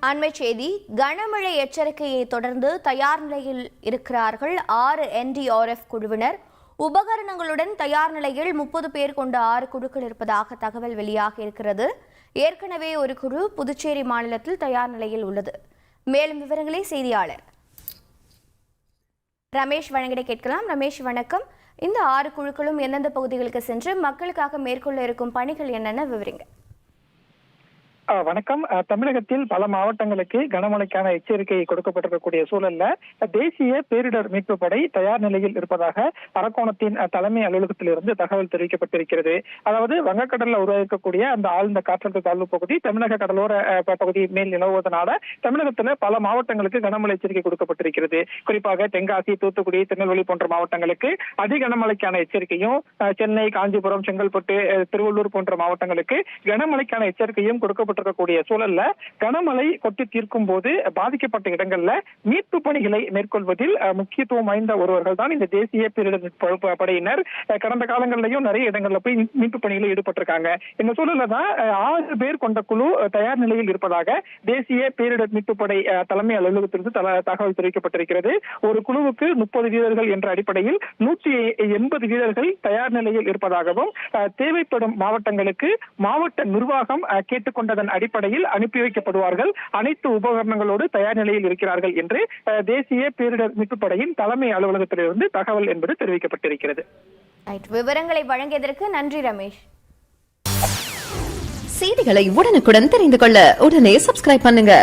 அண்மை செய்தி. கனமழை எச்சரிக்கையை தொடர்ந்து தயார் நிலையில் இருக்கிறார்கள் 6 NDRF குழுவினர். உபகரணங்களுடன் தயார் நிலையில் 30 பேர் கொண்ட 6 குழுக்கள் இருப்பதாக தகவல் வெளியாக இருக்கிறது. ஏற்கனவே ஒரு குழு புதுச்சேரி மாநிலத்தில் தயார் நிலையில் உள்ளது. மேலும் விவரங்களை செய்தியாளர் ரமேஷ் வழங்கிட கேட்கலாம். ரமேஷ் வணக்கம். இந்த 6 குழுக்களும் எந்தெந்த பகுதிகளுக்கு சென்று மக்களுக்காக மேற்கொள்ள இருக்கும் பணிகள் என்னென்ன விவரிங்க. வணக்கம். தமிழகத்தில் பல மாவட்டங்களுக்கு கனமழைக்கான எச்சரிக்கை கொடுக்கப்பட்டிருக்கக்கூடிய சூழல்ல தேசிய பேரிடர் மீட்பு படை தயார் நிலையில் இருப்பதாக அரக்கோணத்தின் தலைமை அலுவலகத்திலிருந்து தகவல் தெரிவிக்கப்பட்டிருக்கிறது. அதாவது வங்கக்கடலில் உருவாக்கக்கூடிய அந்த ஆழ்ந்த காற்றழுத்த தாழ்வு பகுதி தமிழக கடலோர பகுதி மேல் நிலவுவதனால தமிழகத்துல பல மாவட்டங்களுக்கு கனமழை எச்சரிக்கை கொடுக்கப்பட்டிருக்கிறது. குறிப்பாக தென்காசி, தூத்துக்குடி, திருநெல்வேலி போன்ற மாவட்டங்களுக்கு அதி கனமழைக்கான எச்சரிக்கையும், சென்னை, காஞ்சிபுரம், செங்கல்பட்டு, திருவள்ளூர் போன்ற மாவட்டங்களுக்கு கனமழைக்கான எச்சரிக்கையும் கொடுக்கப்பட்டு இருக்கக்கூடிய சூழல்ல கனமழை கொட்டி தீர்க்கும் போது பாதிக்கப்பட்ட இடங்கள்ல மீட்பு பணிகளை மேற்கொள்வதில் முக்கியத்துவம் வாய்ந்த ஒருவர்கள் தான் இந்த தேசிய பேரிடர் மீட்பு படையினர். கடந்த காலங்களிலையும் நிறைய இடங்கள்ல போய் மீட்பு பணிகளில் ஈடுபட்டிருக்காங்க. இந்த சூழல்ல தான் 6 பேர் கொண்ட குழு தயார் நிலையில் இருப்பதாக தேசிய பேரிடர் மீட்பு படை தலைமை அலுவலகத்திலிருந்து தகவல் தெரிவிக்கப்பட்டிருக்கிறது. ஒரு குழுவுக்கு 30 வீரர்கள் என்ற அடிப்படையில் 180 வீரர்கள் தயார் நிலையில் இருப்பதாகவும் தேவைப்படும் மாவட்டங்களுக்கு மாவட்ட நிர்வாகம் கேட்டுக்கொண்டதன் அடிப்படையில் அனுப்பி வைக்கப்படுவார்கள். அனைத்து உபகரணங்களோடு தயார் நிலையில் இருக்கிறார்கள் என்று தேசிய பேரிடர் மீட்பு படையின் தலைமை அலுவலகத்திலிருந்து தகவல் என்பது தெரிவிக்கப்பட்டிருக்கிறது. விவரங்களை வழங்கியதற்கு நன்றி ரமேஷ். செய்திகளை உடனுக்குடன் தெரிந்து கொள்ள உடனே சப்ஸ்கிரைப் பண்ணுங்க.